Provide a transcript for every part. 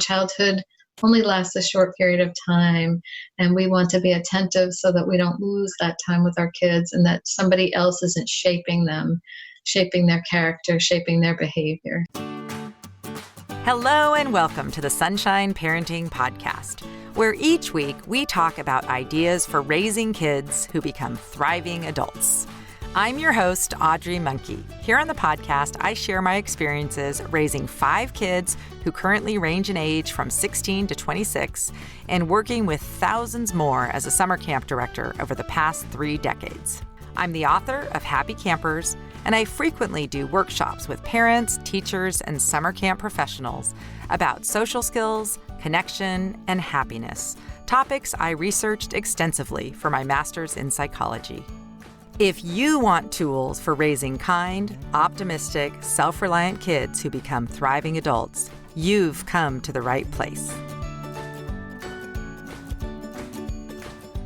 Childhood only lasts a short period of time, and we want to be attentive so that we don't lose that time with our kids and that somebody else isn't shaping them, shaping their character, shaping their behavior. Hello and welcome to the Sunshine Parenting Podcast, where each week we talk about ideas for raising kids who become thriving adults. I'm your host, Audrey Monkey. Here on the podcast, I share my experiences raising 5 kids who currently range in age from 16 to 26 and working with thousands more as a summer camp director over the past 3 decades. I'm the author of Happy Campers, and I frequently do workshops with parents, teachers, and summer camp professionals about social skills, connection, and happiness, topics I researched extensively for my master's in psychology. If you want tools for raising kind, optimistic, self-reliant kids who become thriving adults, you've come to the right place.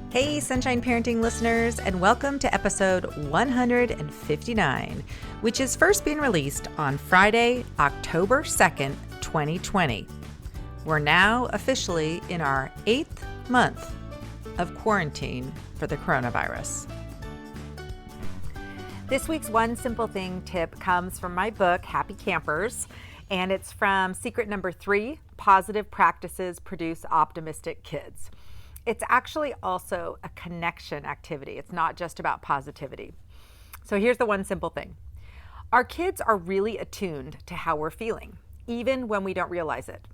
Hey, Sunshine Parenting listeners, and welcome to episode 159, which is first being released on Friday, October 2nd, 2020. We're now officially in our 8th month of quarantine for the coronavirus. This week's One Simple Thing tip comes from my book, Happy Campers, and it's from secret number 3, Positive Practices Produce Optimistic Kids. It's actually also a connection activity. It's not just about positivity. So here's the one simple thing. Our kids are really attuned to how we're feeling, even when we don't realize it.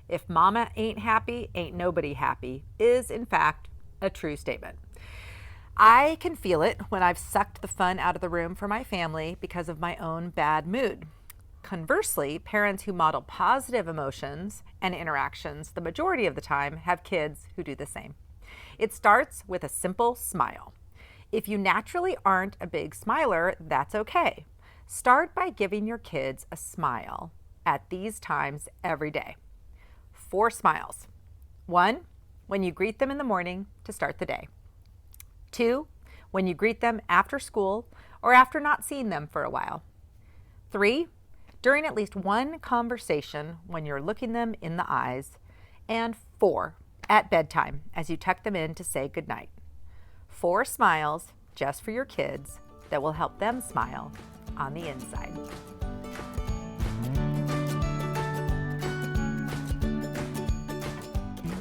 If mama ain't happy, ain't nobody happy is, in fact, a true statement. I can feel it when I've sucked the fun out of the room for my family because of my own bad mood. Conversely, parents who model positive emotions and interactions the majority of the time have kids who do the same. It starts with a simple smile. If you naturally aren't a big smiler, that's okay. Start by giving your kids a smile at these times every day. 4 smiles. 1, when you greet them in the morning to start the day. 2, when you greet them after school or after not seeing them for a while. 3, during at least one conversation when you're looking them in the eyes. And 4, at bedtime as you tuck them in to say goodnight. 4 smiles just for your kids that will help them smile on the inside.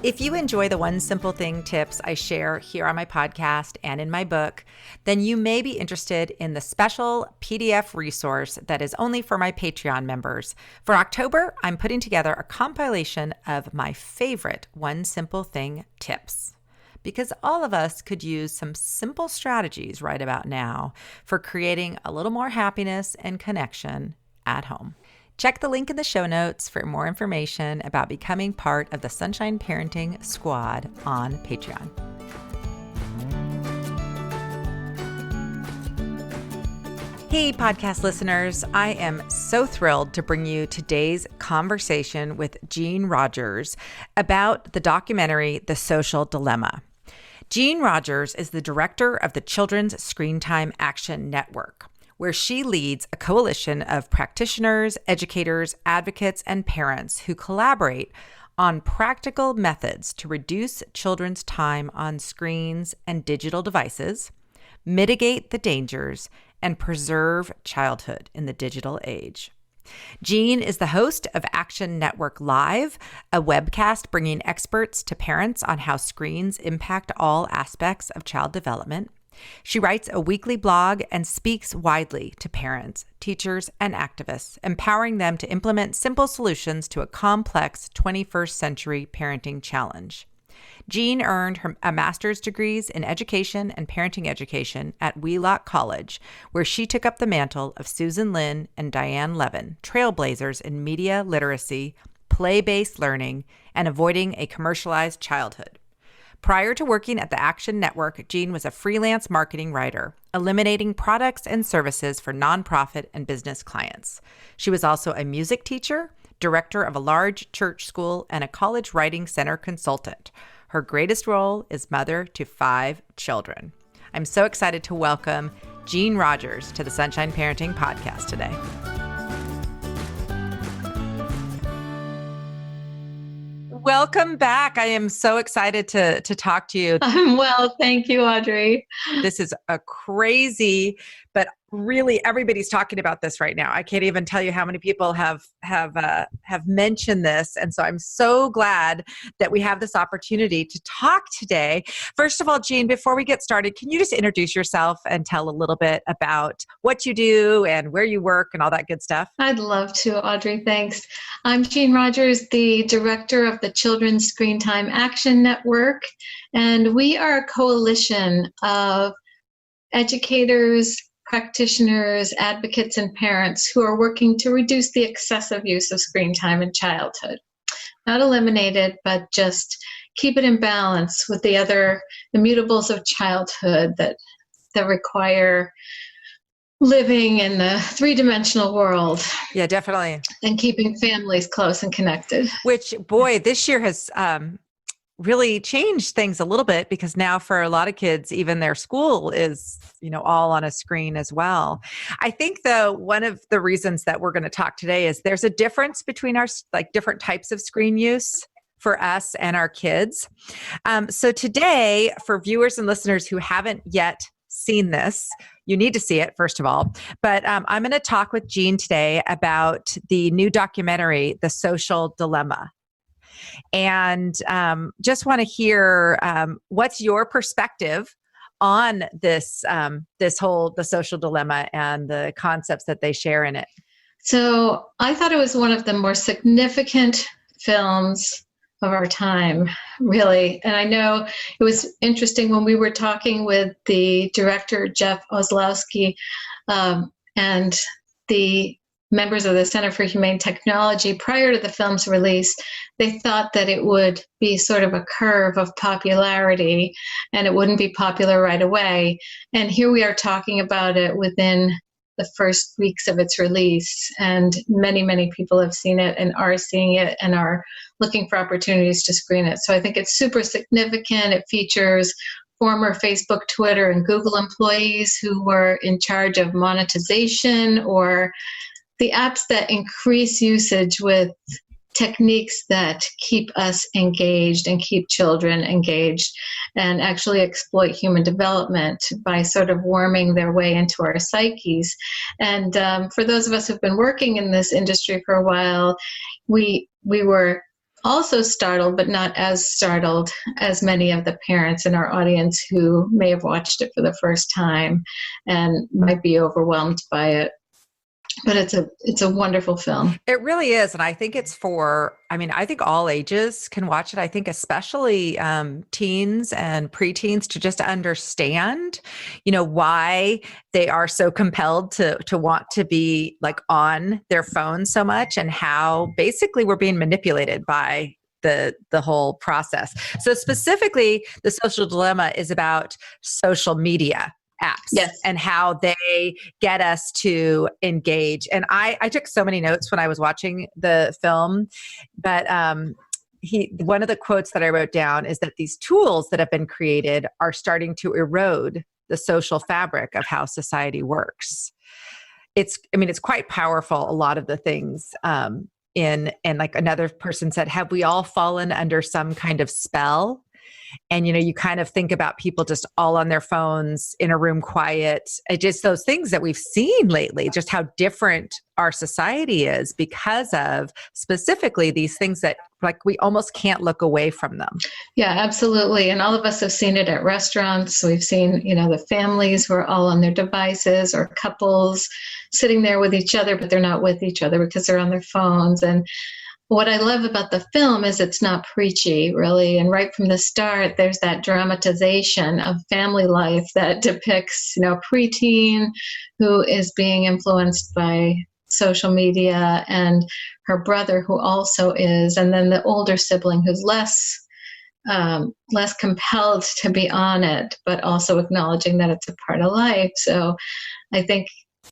If you enjoy the One Simple Thing tips I share here on my podcast and in my book, then you may be interested in the special PDF resource that is only for my Patreon members. For October, I'm putting together a compilation of my favorite One Simple Thing tips, because all of us could use some simple strategies right about now for creating a little more happiness and connection at home. Check the link in the show notes for more information about becoming part of the Sunshine Parenting Squad on Patreon. Hey, podcast listeners. I am so thrilled to bring you today's conversation with Jean Rogers about the documentary, The Social Dilemma. Jean Rogers is the director of the Children's Screen Time Action Network, where she leads a coalition of practitioners, educators, advocates, and parents who collaborate on practical methods to reduce children's time on screens and digital devices, mitigate the dangers, and preserve childhood in the digital age. Jean is the host of Action Network Live, a webcast bringing experts to parents on how screens impact all aspects of child development. She writes a weekly blog and speaks widely to parents, teachers, and activists, empowering them to implement simple solutions to a complex 21st century parenting challenge. Jean earned a master's degrees in education and parenting education at Wheelock College, where she took up the mantle of Susan Linn and Diane Levin, trailblazers in media literacy, play-based learning, and avoiding a commercialized childhood. Prior to working at the Action Network, Jean was a freelance marketing writer, eliminating products and services for nonprofit and business clients. She was also a music teacher, director of a large church school, and a college writing center consultant. Her greatest role is mother to 5 children. I'm so excited to welcome Jean Rogers to the Sunshine Parenting Podcast today. Welcome back. I am so excited to talk to you. I'm well. Thank you, Audrey. This is a crazy, but really everybody's talking about this right now. I can't even tell you how many people have mentioned this. And so I'm so glad that we have this opportunity to talk today. First of all, Jean, before we get started, can you just introduce yourself and tell a little bit about what you do and where you work and all that good stuff? I'd love to, Audrey. Thanks. I'm Jean Rogers, the director of the Children's Screen Time Action Network, and we are a coalition of educators, practitioners, advocates, and parents who are working to reduce the excessive use of screen time in childhood. Not eliminate it, but just keep it in balance with the other immutables of childhood that require living in the three-dimensional world. Yeah, definitely. And keeping families close and connected. Which, boy, this year has really changed things a little bit, because now for a lot of kids, even their school is, all on a screen as well. I think, though, one of the reasons that we're going to talk today is there's a difference between our different types of screen use for us and our kids. So today, for viewers and listeners who haven't yet seen this, you need to see it, first of all. But I'm going to talk with Jean today about the new documentary, The Social Dilemma. And just want to hear what's your perspective on this, the social dilemma and the concepts that they share in it. So I thought it was one of the more significant films of our time, really. And I know it was interesting when we were talking with the director, Jeff Oslowski, and the members of the Center for Humane Technology. Prior to the film's release, they thought that it would be sort of a curve of popularity and it wouldn't be popular right away. And here we are talking about it within the first weeks of its release, and many, many people have seen it and are seeing it and are looking for opportunities to screen it. So I think it's super significant. It features former Facebook, Twitter, and Google employees who were in charge of monetization, or the apps that increase usage with techniques that keep us engaged and keep children engaged and actually exploit human development by sort of worming their way into our psyches. And for those of us who've been working in this industry for a while, we were also startled, but not as startled as many of the parents in our audience who may have watched it for the first time and might be overwhelmed by it. But it's a wonderful film. It really is. And I think it's I think all ages can watch it. I think especially teens and preteens, to just understand, why they are so compelled to want to be on their phone so much, and how basically we're being manipulated by the whole process. So specifically, The Social Dilemma is about social media apps. Yes. And how they get us to engage. And I took so many notes when I was watching the film, but one of the quotes that I wrote down is that these tools that have been created are starting to erode the social fabric of how society works. It's quite powerful, a lot of the things and another person said, have we all fallen under some kind of spell? And, you kind of think about people just all on their phones in a room quiet. Just those things that we've seen lately, just how different our society is because of specifically these things that we almost can't look away from them. Yeah, absolutely. And all of us have seen it at restaurants. We've seen, the families who are all on their devices, or couples sitting there with each other, but they're not with each other because they're on their phones. And what I love about the film is it's not preachy, really. And right from the start, there's that dramatization of family life that depicts, a preteen who is being influenced by social media, and her brother who also is, and then the older sibling who's less compelled to be on it, but also acknowledging that it's a part of life. So I think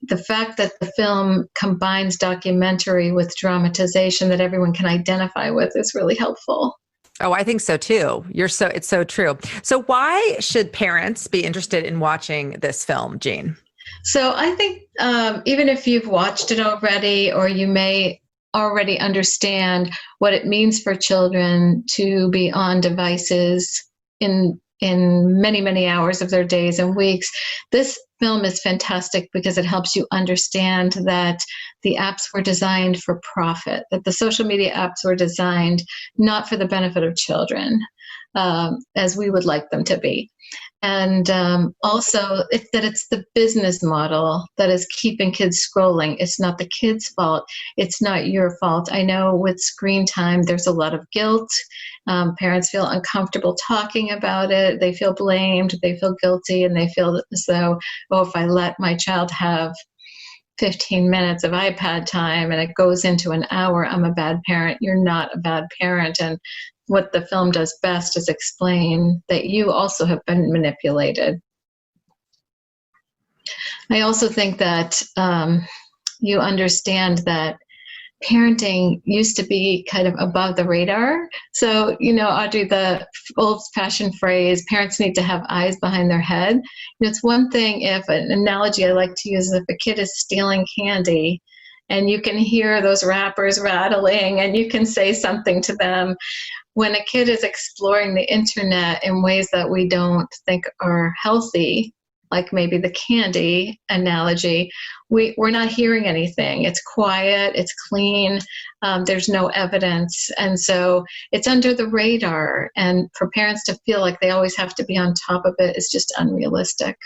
the fact that the film combines documentary with dramatization that everyone can identify with is really helpful. Oh, I think so too. It's so true. So why should parents be interested in watching this film, Jean? So I think even if you've watched it already, or you may already understand what it means for children to be on devices in many, many hours of their days and weeks. This film is fantastic because it helps you understand that the apps were designed for profit, that the social media apps were designed not for the benefit of children, as we would like them to be. And also that it's the business model that is keeping kids scrolling. It's not the kids' fault. It's not your fault. I know with screen time, there's a lot of guilt. Parents feel uncomfortable talking about it. They feel blamed. They feel guilty. And they feel as though, oh, if I let my child have 15 minutes of iPad time and it goes into an hour, I'm a bad parent. You're not a bad parent. And what the film does best is explain that you also have been manipulated. I also think that you understand that parenting used to be kind of above the radar. So, Audrey, the old-fashioned phrase, parents need to have eyes behind their head. It's one thing if, an analogy I like to use is if a kid is stealing candy and you can hear those wrappers rattling and you can say something to them. When a kid is exploring the internet in ways that we don't think are healthy, like maybe the candy analogy, we're not hearing anything. It's quiet, it's clean, there's no evidence. And so it's under the radar. And for parents to feel like they always have to be on top of it is just unrealistic.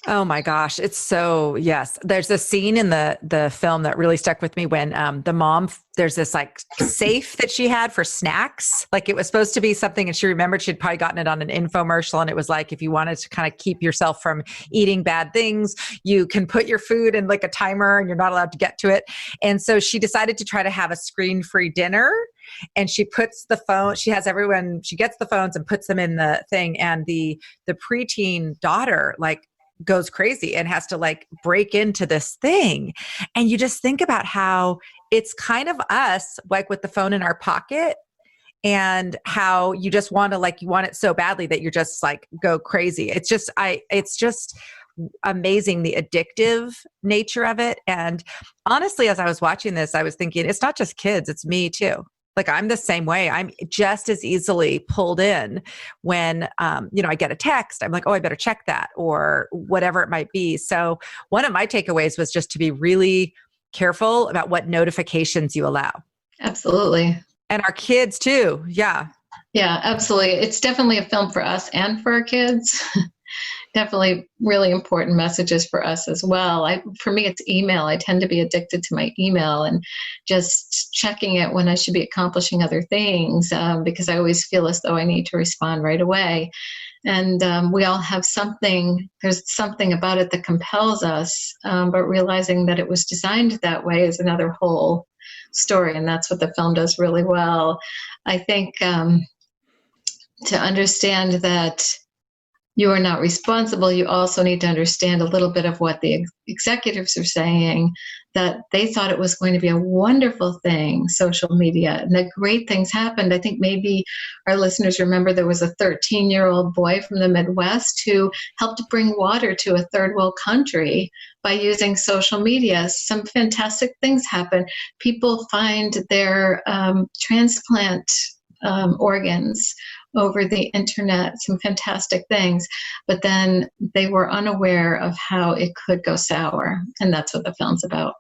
Oh my gosh. It's so, yes. There's a scene in the film that really stuck with me when the mom, there's this like safe that she had for snacks. Like it was supposed to be something, and she remembered she'd probably gotten it on an infomercial. And it was like, if you wanted to kind of keep yourself from eating bad things, you can put your food in like a timer and you're not allowed to get to it. And so she decided to try to have a screen-free dinner. And she puts the phone, she has everyone, she gets the phones and puts them in the thing. And the preteen daughter, like, goes crazy and has to like break into this thing. And you just think about how it's kind of us, like with the phone in our pocket, and how you just want to like, you want it so badly that you're just like go crazy. It's just amazing the addictive nature of it. And honestly, as I was watching this, I was thinking, it's not just kids, it's me too. Like I'm the same way. I'm just as easily pulled in when, I get a text. I'm like, oh, I better check that or whatever it might be. So one of my takeaways was just to be really careful about what notifications you allow. Absolutely. And our kids too. Yeah. Yeah, absolutely. It's definitely a film for us and for our kids. Definitely really important messages for us as well. For me, it's email. I tend to be addicted to my email and just checking it when I should be accomplishing other things because I always feel as though I need to respond right away. And we all have something, there's something about it that compels us, but realizing that it was designed that way is another whole story. And that's what the film does really well. I think to understand that you are not responsible, you also need to understand a little bit of what the executives are saying, that they thought it was going to be a wonderful thing, social media, and that great things happened. I think maybe our listeners remember there was a 13-year-old boy from the Midwest who helped bring water to a third world country by using social media. Some fantastic things happen. People find their transplant organs over the internet, some fantastic things, but then they were unaware of how it could go sour. And that's what the film's about.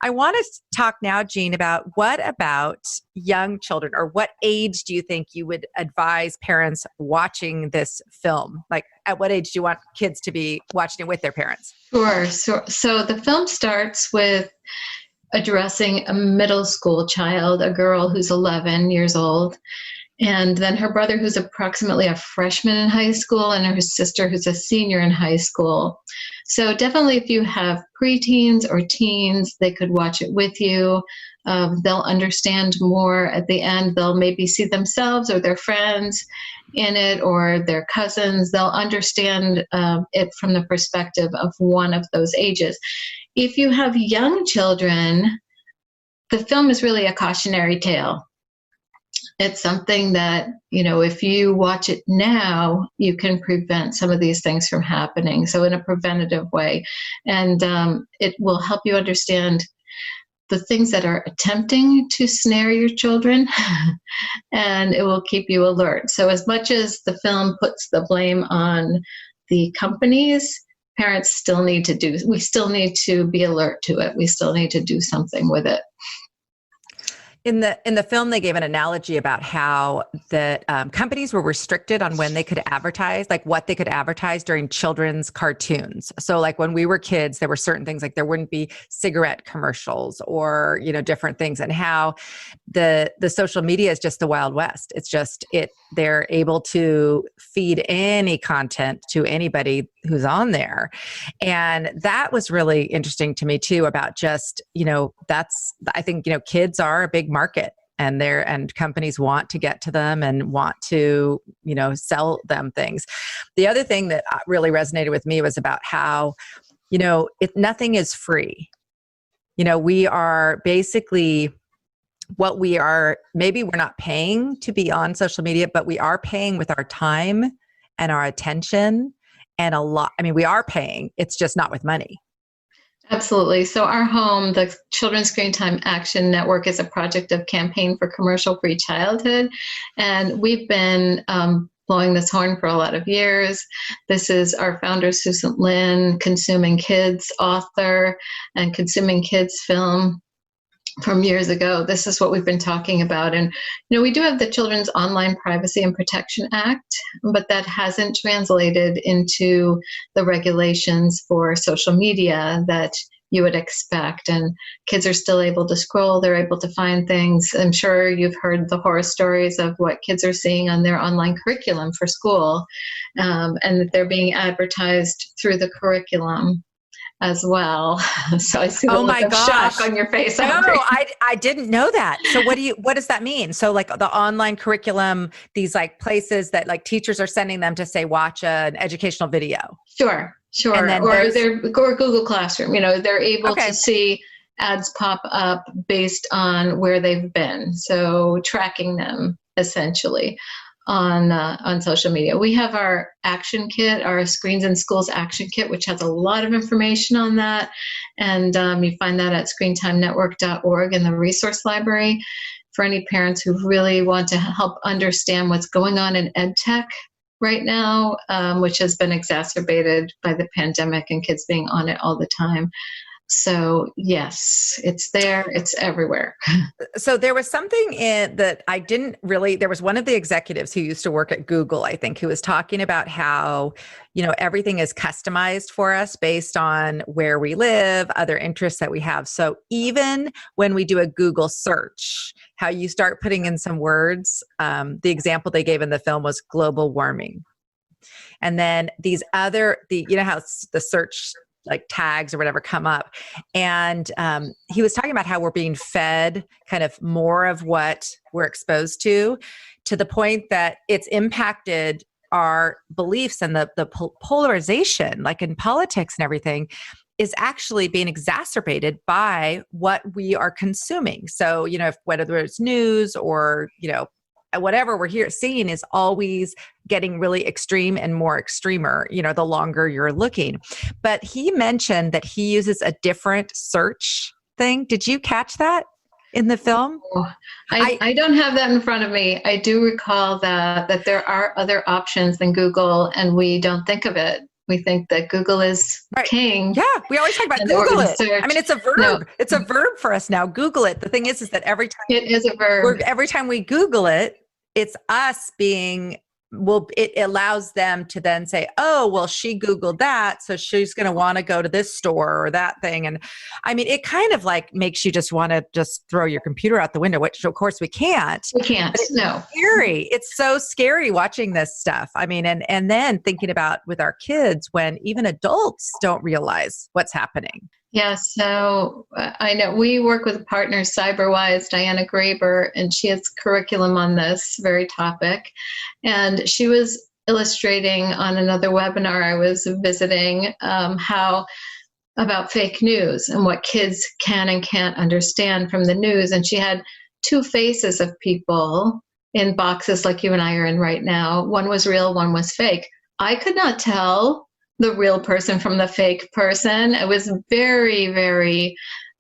I want to talk now, Jean, about what about young children, or what age do you think you would advise parents watching this film? Like at what age do you want kids to be watching it with their parents? Sure. So the film starts with addressing a middle school child, a girl who's 11 years old, and then her brother who's approximately a freshman in high school, and her sister who's a senior in high school. So definitely if you have preteens or teens, they could watch it with you. They'll understand more at the end. They'll maybe see themselves or their friends in it or their cousins. They'll understand it from the perspective of one of those ages. If you have young children, the film is really a cautionary tale. It's something that, if you watch it now, you can prevent some of these things from happening. So in a preventative way. And it will help you understand the things that are attempting to snare your children, and it will keep you alert. So as much as the film puts the blame on the companies, parents still need to we still need to be alert to it. We still need to do something with it. In the film, they gave an analogy about how the companies were restricted on when they could advertise, like what they could advertise during children's cartoons. So like when we were kids, there were certain things like there wouldn't be cigarette commercials or, different things, and how the social media is just the Wild West. It's just they're able to feed any content to anybody who's on there. And that was really interesting to me too, about just, I think, kids are a big market, and companies want to get to them and want to, sell them things. The other thing that really resonated with me was about how, nothing is free. We are basically maybe we're not paying to be on social media, but we are paying with our time and our attention and a lot. I mean, we are paying, it's just not with money. Absolutely. So our home, the Children's Screen Time Action Network, is a project of Campaign for Commercial-Free Childhood. And we've been blowing this horn for a lot of years. This is our founder, Susan Linn, Consuming Kids author and Consuming Kids film from years ago. This is what we've been talking about. And, we do have the Children's Online Privacy and Protection Act, but that hasn't translated into the regulations for social media that you would expect. And kids are still able to scroll. They're able to find things. I'm sure you've heard the horror stories of what kids are seeing on their online curriculum for school, and that they're being advertised through the curriculum as well. So I see the look of shock on your face. No, I didn't know that. So what does that mean? So like the online curriculum, these like places that like teachers are sending them to say, watch an educational video. Sure. And then or Google Classroom, they're able to see ads pop up based on where they've been. So tracking them essentially on social media. We have our action kit, our Screens in Schools action kit, which has a lot of information on that. And you find that at screentimenetwork.org in the resource library for any parents who really want to help understand what's going on in ed tech right now, which has been exacerbated by the pandemic and kids being on it all the time. So yes, it's there. It's everywhere. So there was something that I didn't really, there was one of the executives who used to work at Google, I think, who was talking about how, everything is customized for us based on where we live, other interests that we have. So even when we do a Google search, how you start putting in some words, the example they gave in the film was global warming. And then these how the search like tags or whatever come up. And he was talking about how we're being fed kind of more of what we're exposed to the point that it's impacted our beliefs, and the polarization, like in politics and everything, is actually being exacerbated by what we are consuming. So, whether it's news or, whatever we're seeing is always getting really extreme and more extremer, the longer you're looking. But he mentioned that he uses a different search thing. Did you catch that in the film? I don't have that in front of me. I do recall that there are other options than Google, and we don't think of it. We think that Google is king. Yeah, we always talk about Google it. I mean, it's a verb. No. It's a verb for us now. Google it. The thing is that every time it is a verb. Every time we Google it, it's us being. It allows them to then say, oh, well, she Googled that, so she's going to want to go to this store or that thing. And I mean, it kind of like makes you just want to just throw your computer out the window, which of course we can't. We can't, no. Scary. It's so scary watching this stuff. I mean, and then thinking about with our kids when even adults don't realize what's happening. Yeah, so I know we work with a partner, CyberWise, Diana Graber, and she has curriculum on this very topic. And she was illustrating on another webinar I was visiting how about fake news and what kids can and can't understand from the news. And she had two faces of people in boxes like you and I are in right now. One was real, one was fake. I could not tell the real person from the fake person. It was very, very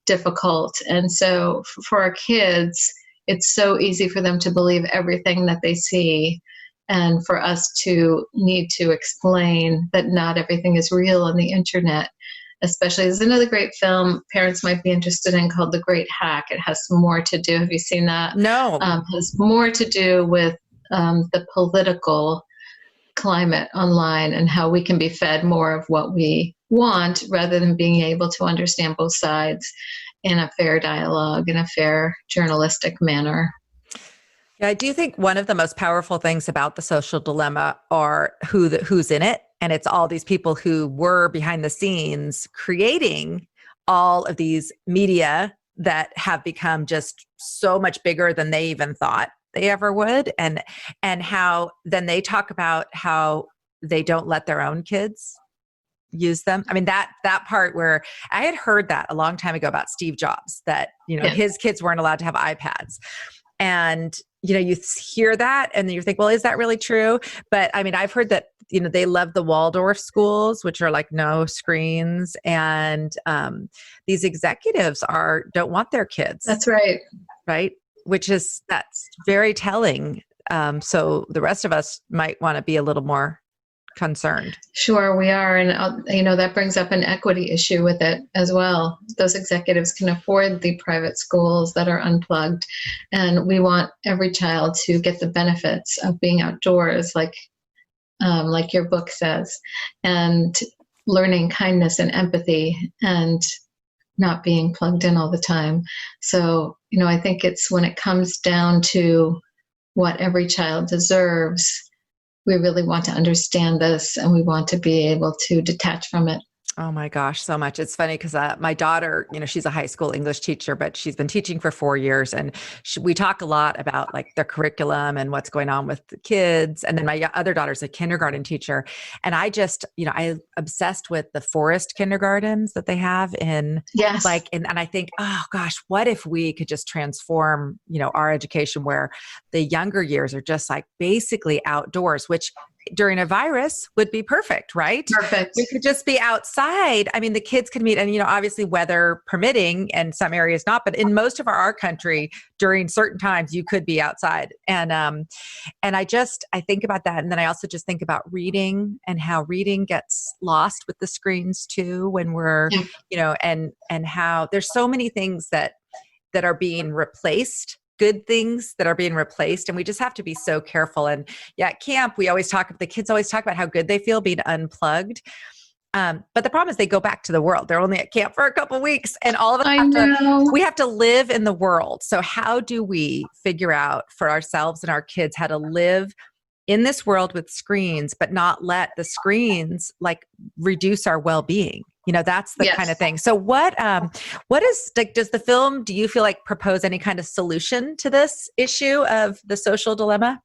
difficult. And so for our kids, it's so easy for them to believe everything that they see, and for us to need to explain that not everything is real on the internet. Especially, there's another great film parents might be interested in called The Great Hack. It has more to do, have you seen that? No. Has more to do with the political climate online and how we can be fed more of what we want rather than being able to understand both sides in a fair dialogue, in a fair journalistic manner. Yeah, I do think one of the most powerful things about the social dilemma are who's in it. And it's all these people who were behind the scenes creating all of these media that have become just so much bigger than they even thought they ever would. And how then they talk about how they don't let their own kids use them. I mean, that part where I had heard that a long time ago about Steve Jobs, that, his kids weren't allowed to have iPads. And, you hear that and then you think, well, is that really true? But I mean, I've heard that, they love the Waldorf schools, which are like no screens. And these executives don't want their kids. That's right. Right. That's very telling. So the rest of us might want to be a little more concerned. Sure, we are. And, that brings up an equity issue with it as well. Those executives can afford the private schools that are unplugged. And we want every child to get the benefits of being outdoors, like your book says, and learning kindness and empathy and not being plugged in all the time. So, I think it's when it comes down to what every child deserves, we really want to understand this and we want to be able to detach from it. Oh my gosh, so much. It's funny because my daughter, she's a high school English teacher, but she's been teaching for 4 years. And we talk a lot about like their curriculum and what's going on with the kids. And then my other daughter's a kindergarten teacher. And I just, I obsessed with the forest kindergartens that they have in, yes. and I think, oh gosh, what if we could just transform, our education where the younger years are just like basically outdoors, which during a virus would be perfect, right? Perfect. We could just be outside. I mean, the kids could meet, and obviously weather permitting, and some areas not, but in most of our country, during certain times, you could be outside. And I think about that, and then I also just think about reading and how reading gets lost with the screens too, when we're, and how there's so many things that are being replaced. Good things that are being replaced. And we just have to be so careful. And at camp, the kids always talk about how good they feel being unplugged. But the problem is they go back to the world. They're only at camp for a couple of weeks and all of us we have to live in the world. So how do we figure out for ourselves and our kids how to live in this world with screens, but not let the screens like reduce our well-being? That's the kind of thing. So what is like, does the film, do you feel like propose any kind of solution to this issue of the social dilemma?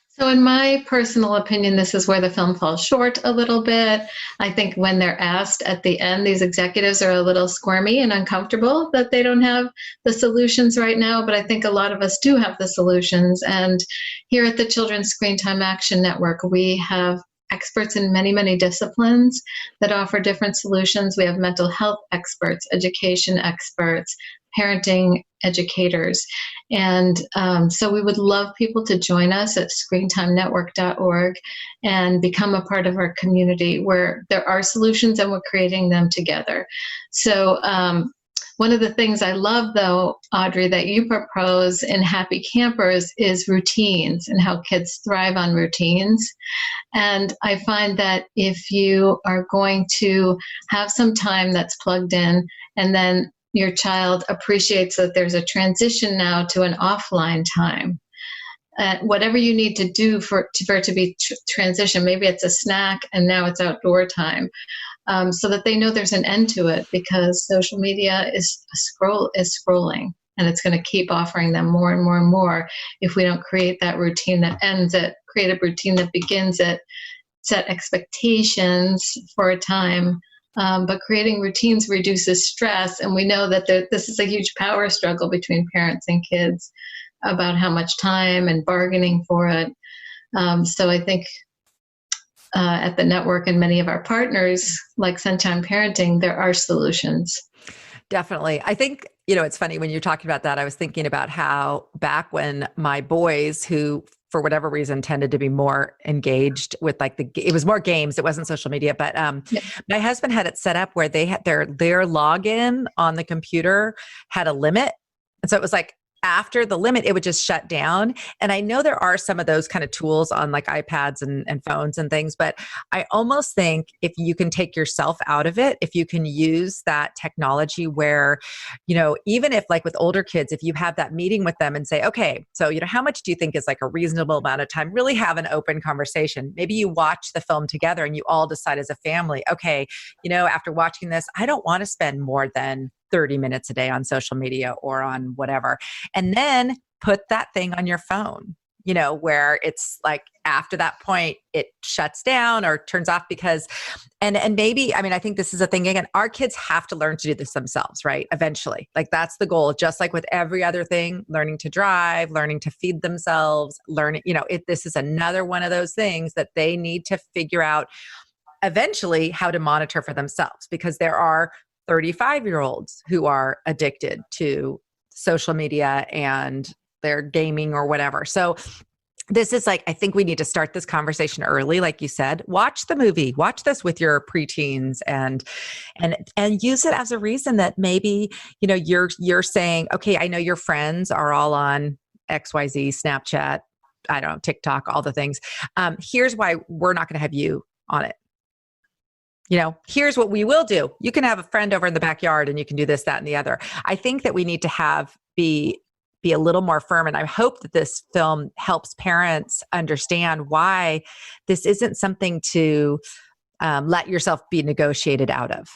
So in my personal opinion, this is where the film falls short a little bit. I think when they're asked at the end, these executives are a little squirmy and uncomfortable that they don't have the solutions right now, but I think a lot of us do have the solutions. And here at the Children's Screen Time Action Network, we have experts in many, many disciplines that offer different solutions. We have mental health experts, education experts, parenting educators. And so we would love people to join us at screentimenetwork.org and become a part of our community where there are solutions and we're creating them together. So one of the things I love, though, Audrey, that you propose in Happy Campers is routines and how kids thrive on routines. And I find that if you are going to have some time that's plugged in and then your child appreciates that there's a transition now to an offline time, whatever you need to do for it to be transition, maybe it's a snack and now it's outdoor time, so that they know there's an end to it, because social media is scrolling and it's going to keep offering them more and more and more if we don't create that routine that ends it, create a routine that begins it, set expectations for a time. But creating routines reduces stress, and we know that this is a huge power struggle between parents and kids about how much time and bargaining for it. So I think at the network and many of our partners, like Sunshine Parenting, there are solutions. Definitely. I think, it's funny when you're talking about that, I was thinking about how back when my boys, who for whatever reason tended to be more engaged with like it was more games, it wasn't social media, but Yeah. my husband had it set up where they had their login on the computer had a limit. And so it was like after the limit, it would just shut down. And I know there are some of those kind of tools on like iPads and phones and things, but I almost think if you can take yourself out of it, if you can use that technology where, even if like with older kids, if you have that meeting with them and say, okay, so, how much do you think is like a reasonable amount of time? Really have an open conversation. Maybe you watch the film together and you all decide as a family, okay, after watching this, I don't want to spend more than 30 minutes a day on social media or on whatever. And then put that thing on your phone, where it's like after that point, it shuts down or turns off because, and maybe, I think this is a thing again, our kids have to learn to do this themselves, right? Eventually, like that's the goal, just like with every other thing, learning to drive, learning to feed themselves, learning, this is another one of those things that they need to figure out eventually how to monitor for themselves, because there are 35-year-olds who are addicted to social media and they're gaming or whatever. So this is like, I think we need to start this conversation early. Like you said, watch the movie, watch this with your preteens and use it as a reason that maybe, you're saying, okay, I know your friends are all on XYZ, Snapchat, I don't know, TikTok, all the things. Here's why we're not going to have you on it. Here's what we will do. You can have a friend over in the backyard and you can do this, that, and the other. I think that we need to be a little more firm. And I hope that this film helps parents understand why this isn't something to let yourself be negotiated out of.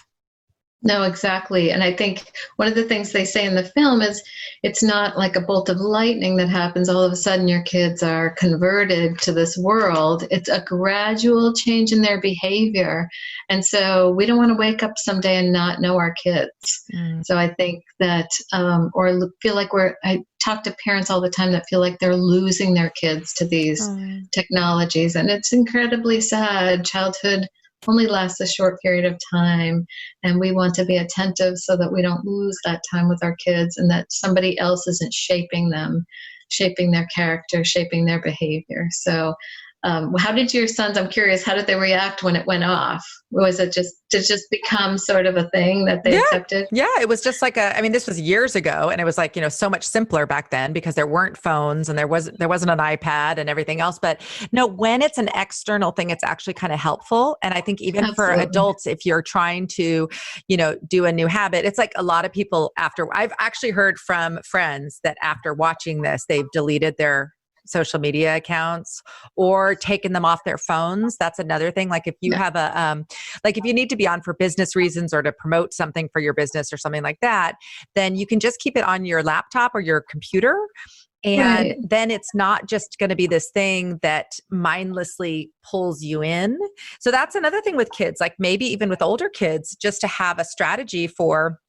No, exactly. And I think one of the things they say in the film is it's not like a bolt of lightning that happens. All of a sudden your kids are converted to this world. It's a gradual change in their behavior. And so we don't want to wake up someday and not know our kids. So I think that, or feel like I talk to parents all the time that feel like they're losing their kids to these technologies. And it's incredibly sad. Childhood only lasts a short period of time, and we want to be attentive so that we don't lose that time with our kids and that somebody else isn't shaping them, shaping their character, shaping their behavior. So how did your sons, I'm curious, how did they react when it went off? Was it just become sort of a thing that they accepted? Yeah, it was just like this was years ago, and it was like, so much simpler back then because there weren't phones and there wasn't an iPad and everything else. But no, when it's an external thing, it's actually kind of helpful. And I think even for adults, if you're trying to, do a new habit, it's like a lot of people I've actually heard from friends that after watching this, they've deleted their social media accounts or taken them off their phones. That's another thing. Like if you have like if you need to be on for business reasons or to promote something for your business or something like that, then you can just keep it on your laptop or your computer. And then it's not just going to be this thing that mindlessly pulls you in. So that's another thing with kids, like maybe even with older kids, just to have a strategy for,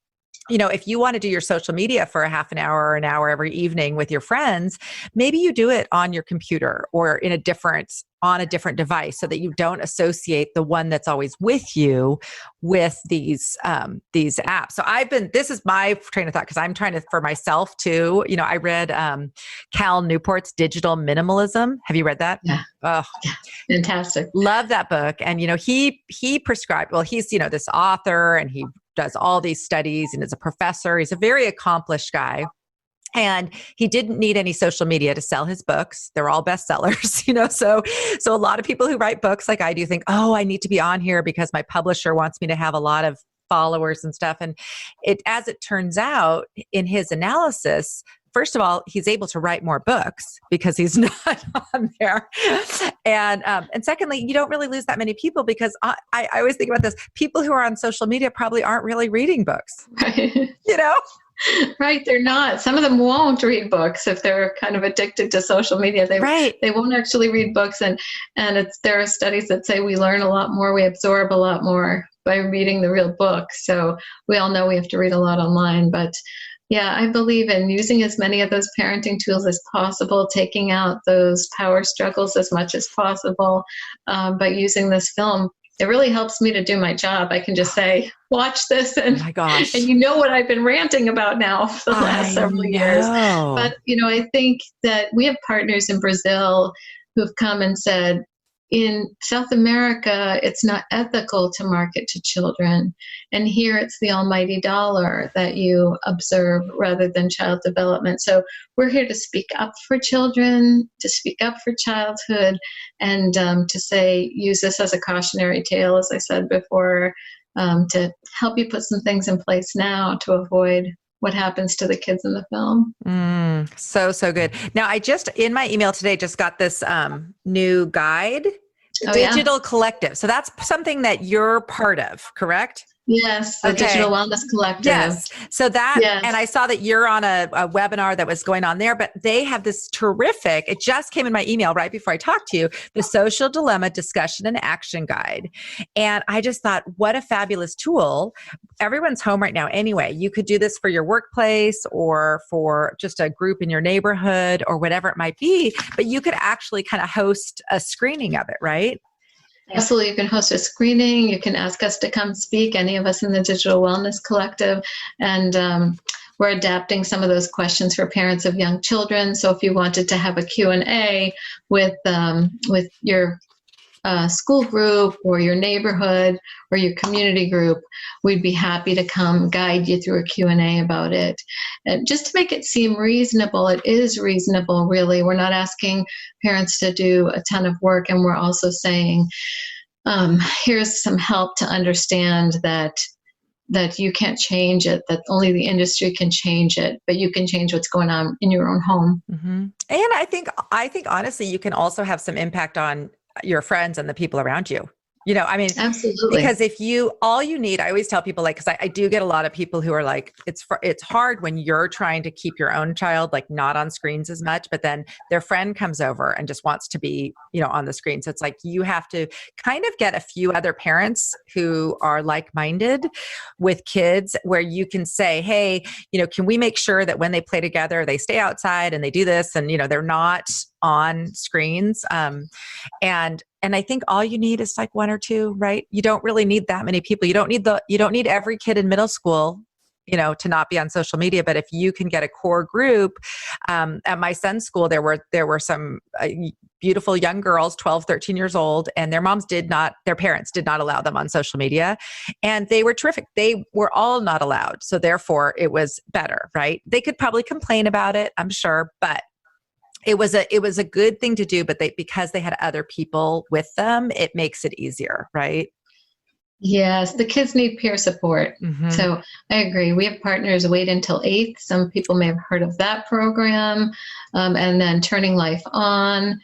if you want to do your social media for a half an hour or an hour every evening with your friends, maybe you do it on your computer or on a different device so that you don't associate the one that's always with you with these apps. So this is my train of thought because I'm trying to, for myself too, I read Cal Newport's Digital Minimalism. Have you read that? Yeah. Oh, fantastic. Love that book. And, he prescribed, he's, this author and he does all these studies and is a professor. He's a very accomplished guy. And he didn't need any social media to sell his books. They're all bestsellers, So a lot of people who write books like I do think, oh, I need to be on here because my publisher wants me to have a lot of followers and stuff. And as it turns out in his analysis, first of all, he's able to write more books because he's not on there. And secondly, you don't really lose that many people because I always think about this. People who are on social media probably aren't really reading books, Right. Right, they're not. Some of them won't read books if they're kind of addicted to social media. They won't actually read books, and there are studies that say we learn a lot more, we absorb a lot more by reading the real book. So we all know we have to read a lot online, but yeah, I believe in using as many of those parenting tools as possible, taking out those power struggles as much as possible, but using this film it really helps me to do my job. I can just say, watch this, Oh and my gosh. and you know what I've been ranting about now for the last several years. But, I think that we have partners in Brazil who've come and said, in South America, it's not ethical to market to children. And here it's the almighty dollar that you observe rather than child development. So we're here to speak up for children, to speak up for childhood, and to say, use this as a cautionary tale, as I said before, to help you put some things in place now to avoid what happens to the kids in the film. So good. Now, I just, in my email today, just got this new guide, Digital Collective. So that's something that you're part of, correct? Yes, the Digital Wellness Collective. Yes. So that, and I saw that you're on a webinar that was going on there, but they have this terrific, it just came in my email right before I talked to you, the Social Dilemma Discussion and Action Guide. And I just thought, what a fabulous tool. Everyone's home right now anyway. You could do this for your workplace or for just a group in your neighborhood or whatever it might be, but you could actually kind of host a screening of it, right? Absolutely. You can host a screening. You can ask us to come speak, any of us in the Digital Wellness Collective. And we're adapting some of those questions for parents of young children. So if you wanted to have a Q&A with your school group or your neighborhood or your community group, we'd be happy to come guide you through a Q&A about it. And just to make it seem reasonable, it is reasonable, really. We're not asking parents to do a ton of work, and we're also saying, here's some help to understand that you can't change it, that only the industry can change it, but you can change what's going on in your own home. Mm-hmm. And I think honestly, you can also have some impact on your friends and the people around you. Absolutely. Because all you need, I always tell people, like, cause I do get a lot of people who are like, it's hard when you're trying to keep your own child, like, not on screens as much, but then their friend comes over and just wants to be, on the screen. So it's like, you have to kind of get a few other parents who are like-minded with kids, where you can say, hey, can we make sure that when they play together, they stay outside and they do this, and, they're not on screens. And I think all you need is like one or two, right? You don't really need that many people. You don't need every kid in middle school, to not be on social media. But if you can get a core group, at my son's school, there were some beautiful young girls, 12, 13 years old, and their parents did not allow them on social media. And they were terrific. They were all not allowed. So therefore it was better, right? They could probably complain about it, I'm sure, but it was a good thing to do, but because they had other people with them, it makes it easier, right? Yes, the kids need peer support. Mm-hmm. So I agree. We have partners Wait Until 8th. Some people may have heard of that program. And then Turning Life On.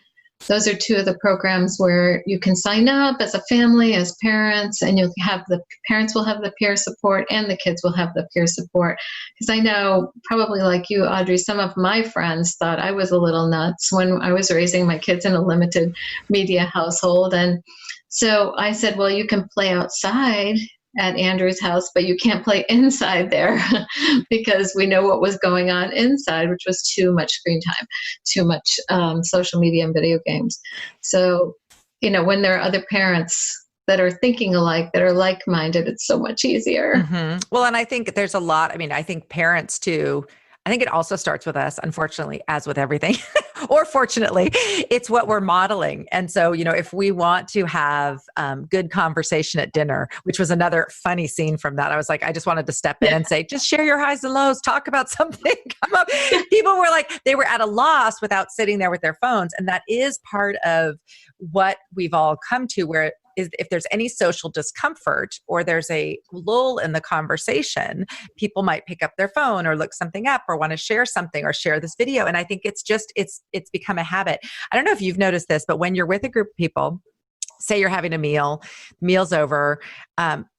Those are two of the programs where you can sign up as a family, as parents, and the parents will have the peer support and the kids will have the peer support. Because I know, probably like you, Audrey, some of my friends thought I was a little nuts when I was raising my kids in a limited media household. And so I said, well, you can play outside at Andrew's house, but you can't play inside there because we know what was going on inside, which was too much screen time, too much social media and video games. So, when there are other parents that are thinking alike, that are like-minded, it's so much easier. Mm-hmm. Well, and I think there's a lot, I think parents too, I think it also starts with us, unfortunately, as with everything, or fortunately, it's what we're modeling. And so, if we want to have good conversation at dinner, which was another funny scene from that, I was like, I just wanted to step in and say, just share your highs and lows, talk about something, come up. People were like, they were at a loss without sitting there with their phones. And that is part of what we've all come to, where is if there's any social discomfort or there's a lull in the conversation, people might pick up their phone or look something up or want to share something or share this video. And I think it's become a habit. I don't know if you've noticed this, but when you're with a group of people, say you're having a meal's over,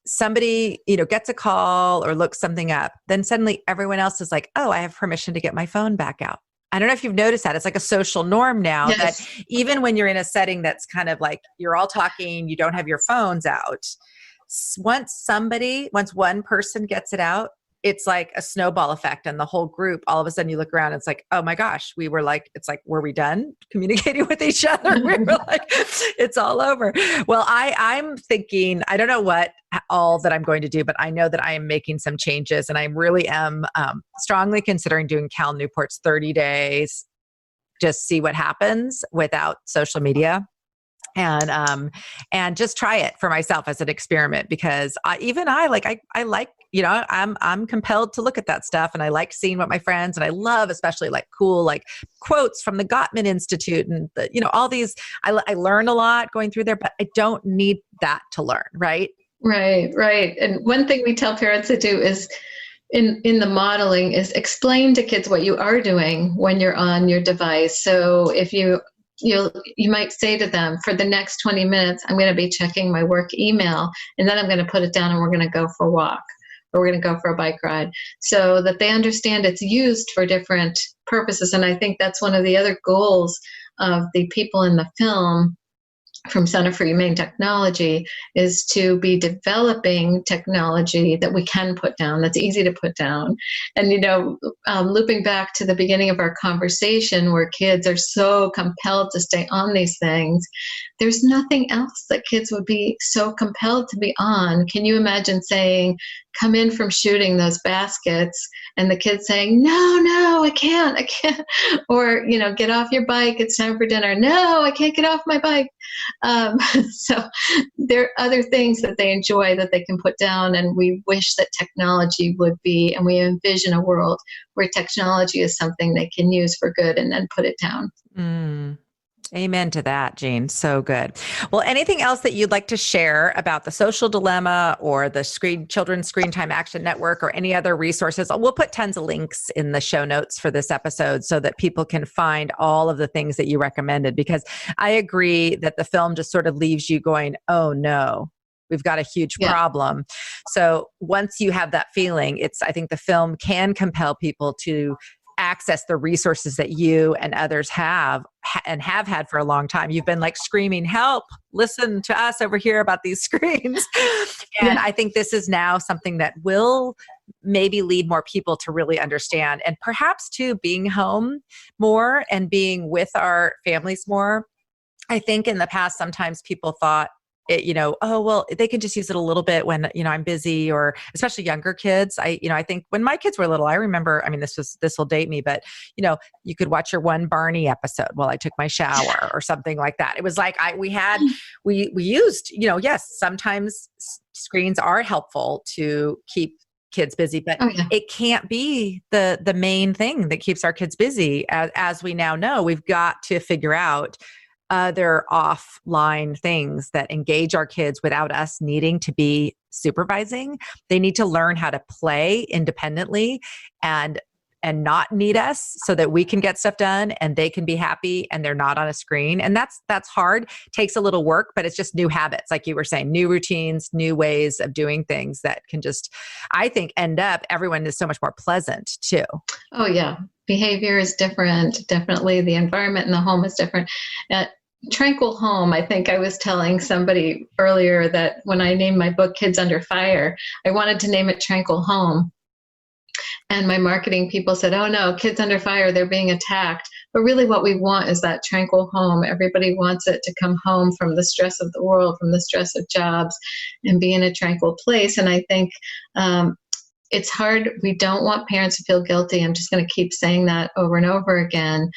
somebody, gets a call or looks something up, then suddenly everyone else is like, oh, I have permission to get my phone back out. I don't know if you've noticed that. It's like a social norm now. Yes. That even when you're in a setting that's kind of like you're all talking, you don't have your phones out. Once one person gets it out, it's like a snowball effect, and the whole group, all of a sudden you look around, it's like, oh my gosh, we were like, it's like, were we done communicating with each other? We were like, it's all over. Well, I'm thinking, I don't know what all that I'm going to do, but I know that I am making some changes, and I really am strongly considering doing Cal Newport's 30 days, just see what happens without social media. And just try it for myself as an experiment, because I like, I'm compelled to look at that stuff, and I like seeing what my friends, and I love especially like cool, like quotes from the Gottman Institute and all these, I learn a lot going through there, but I don't need that to learn. Right. Right. And one thing we tell parents to do is in the modeling is explain to kids what you are doing when you're on your device. So if you might say to them, for the next 20 minutes, I'm going to be checking my work email, and then I'm going to put it down and we're going to go for a walk, or we're going to go for a bike ride, so that they understand it's used for different purposes. And I think that's one of the other goals of the people in the film from Center for Humane Technology, is to be developing technology that we can put down, that's easy to put down. And, looping back to the beginning of our conversation, where kids are so compelled to stay on these things, there's nothing else that kids would be so compelled to be on. Can you imagine saying, come in from shooting those baskets, and the kids saying, no, I can't. Or, get off your bike, it's time for dinner. No, I can't get off my bike. So there are other things that they enjoy that they can put down, and we wish that technology would be, and we envision a world where technology is something they can use for good and then put it down. Amen to that, Jean. So good. Well, anything else that you'd like to share about the social dilemma or the Children's Screen Time Action Network, or any other resources? We'll put tons of links in the show notes for this episode so that people can find all of the things that you recommended, because I agree that the film just sort of leaves you going, oh no, we've got a huge problem. So once you have that feeling, I think the film can compel people to access the resources that you and others have and have had for a long time. You've been like screaming, help, listen to us over here about these screens. And I think this is now something that will maybe lead more people to really understand, and perhaps too, being home more and being with our families more. I think in the past, sometimes people thought, oh, well, they can just use it a little bit when, I'm busy, or especially younger kids. I think when my kids were little, I remember, this will date me, but, you could watch your one Barney episode while I took my shower or something like that. It was like, we used, yes, sometimes screens are helpful to keep kids busy, but it can't be the main thing that keeps our kids busy. As we now know, we've got to figure out other offline things that engage our kids without us needing to be supervising. They need to learn how to play independently and not need us, so that we can get stuff done and they can be happy and they're not on a screen. And that's hard, takes a little work, but it's just new habits. Like you were saying, new routines, new ways of doing things that can just, I think, end up, everyone is so much more pleasant too. Oh yeah. Behavior is different. Definitely the environment in the home is different. Tranquil Home, I think I was telling somebody earlier that when I named my book Kids Under Fire, I wanted to name it Tranquil Home. And my marketing people said, oh no, kids under fire, they're being attacked. But really what we want is that tranquil home. Everybody wants it to come home from the stress of the world, from the stress of jobs, and be in a tranquil place. And I think it's hard. We don't want parents to feel guilty. I'm just going to keep saying that over and over again,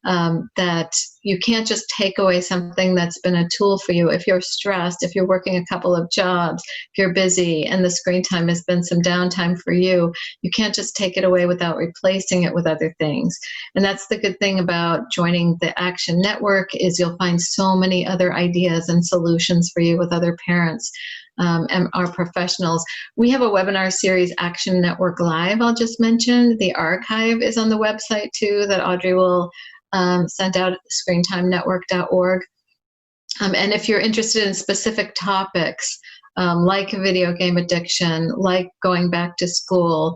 that you can't just take away something that's been a tool for you. If you're stressed, if you're working a couple of jobs, if you're busy and the screen time has been some downtime for you, you can't just take it away without replacing it with other things. And that's the good thing about joining the Action Network, is you'll find so many other ideas and solutions for you with other parents. And our professionals. We have a webinar series, Action Network Live, I'll just mention. The archive is on the website too, that Audrey will send out at screentimενetwork.org. And if you're interested in specific topics, like video game addiction, like going back to school,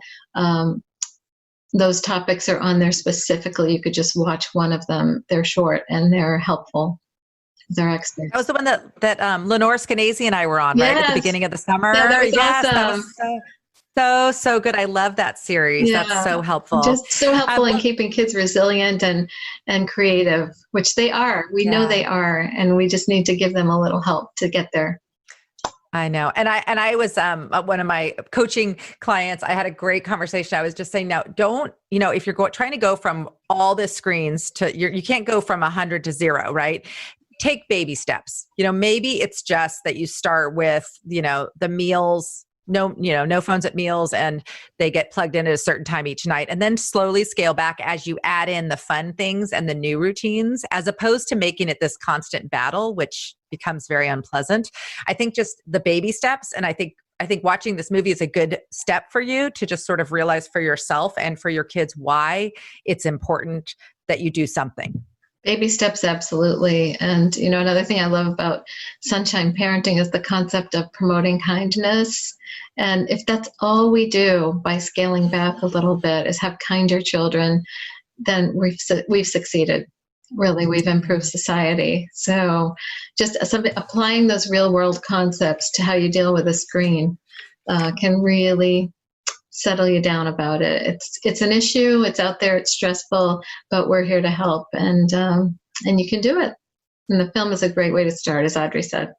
those topics are on there specifically. You could just watch one of them. They're short and they're helpful. They're experts. That was the one that Lenore Skenazy and I were on, right, at the beginning of the summer. Yeah, that was awesome. That was So good. I love that series. That's Yeah, so helpful. just so helpful in Well, keeping kids resilient and creative, which they are. We know yeah. they are, and we just need to give them a little help to get there. I know. And I was one of my coaching clients. I had a great conversation. I was just saying, now don't, if you're trying to go from all the screens to you can't go from 100 to 0, right? Take baby steps. Maybe it's just that you start with, the meals, no phones at meals, and they get plugged in at a certain time each night, and then slowly scale back as you add in the fun things and the new routines, as opposed to making it this constant battle, which becomes very unpleasant. I think just the baby steps. And I think watching this movie is a good step for you to just sort of realize for yourself and for your kids why it's important that you do something. Baby steps, absolutely. And, another thing I love about sunshine parenting is the concept of promoting kindness. And if that's all we do by scaling back a little bit is have kinder children, then we've succeeded. Really, we've improved society. So just applying those real world concepts to how you deal with a screen can really settle you down about it. It's an issue. It's out there. It's stressful, but we're here to help, and you can do it. And the film is a great way to start, as Audrey said.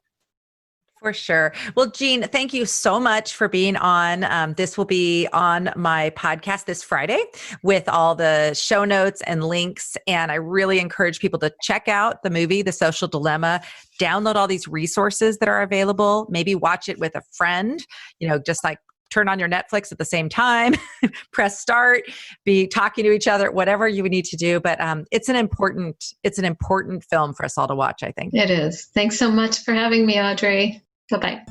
For sure. Well, Jean, thank you so much for being on. This will be on my podcast this Friday with all the show notes and links. And I really encourage people to check out the movie, The Social Dilemma, download all these resources that are available, maybe watch it with a friend, just like turn on your Netflix at the same time, press start, be talking to each other, whatever you would need to do. But it's an important film for us all to watch, I think. It is. Thanks so much for having me, Audrey. Bye-bye.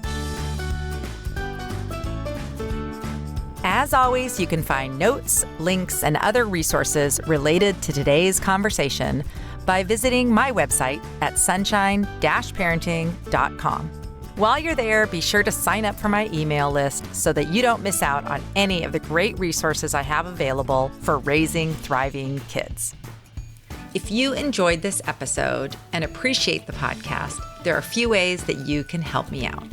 As always, you can find notes, links, and other resources related to today's conversation by visiting my website at sunshine-parenting.com. While you're there, be sure to sign up for my email list so that you don't miss out on any of the great resources I have available for raising thriving kids. If you enjoyed this episode and appreciate the podcast, there are a few ways that you can help me out.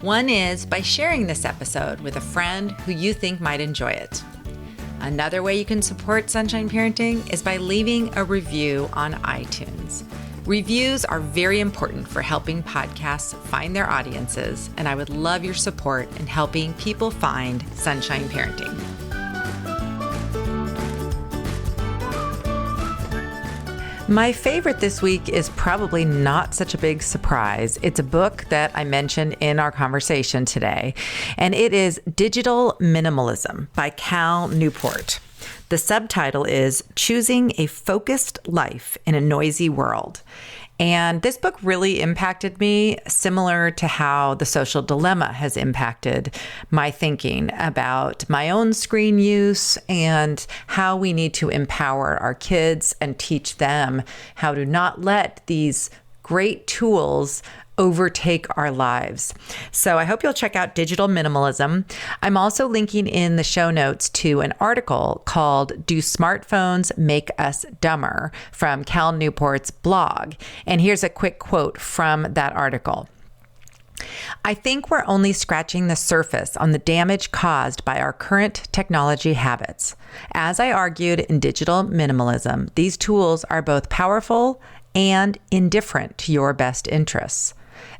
One is by sharing this episode with a friend who you think might enjoy it. Another way you can support Sunshine Parenting is by leaving a review on iTunes. Reviews are very important for helping podcasts find their audiences, and I would love your support in helping people find Sunshine Parenting. My favorite this week is probably not such a big surprise. It's a book that I mentioned in our conversation today, and it is Digital Minimalism by Cal Newport. The subtitle is Choosing a Focused Life in a Noisy World. And this book really impacted me, similar to how The Social Dilemma has impacted my thinking about my own screen use and how we need to empower our kids and teach them how to not let these great tools overtake our lives. So I hope you'll check out Digital Minimalism. I'm also linking in the show notes to an article called Do Smartphones Make Us Dumber from Cal Newport's blog. And here's a quick quote from that article. I think we're only scratching the surface on the damage caused by our current technology habits. As I argued in Digital Minimalism, these tools are both powerful and indifferent to your best interests.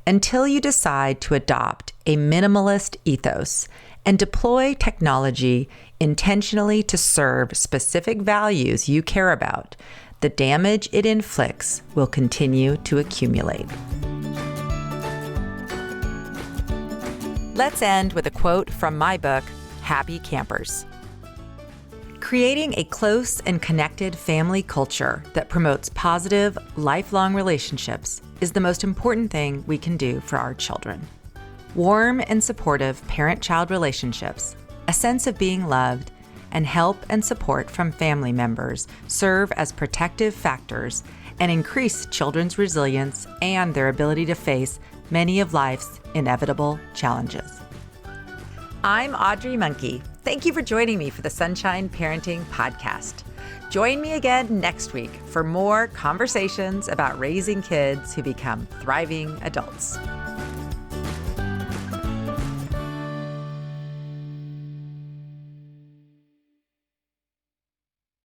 Until you decide to adopt a minimalist ethos and deploy technology intentionally to serve specific values you care about, the damage it inflicts will continue to accumulate. Let's end with a quote from my book, Happy Campers. Creating a close and connected family culture that promotes positive, lifelong relationships is the most important thing we can do for our children. Warm and supportive parent-child relationships, a sense of being loved, and help and support from family members serve as protective factors and increase children's resilience and their ability to face many of life's inevitable challenges. I'm Audrey Monkey. Thank you for joining me for the Sunshine Parenting Podcast. Join me again next week for more conversations about raising kids who become thriving adults.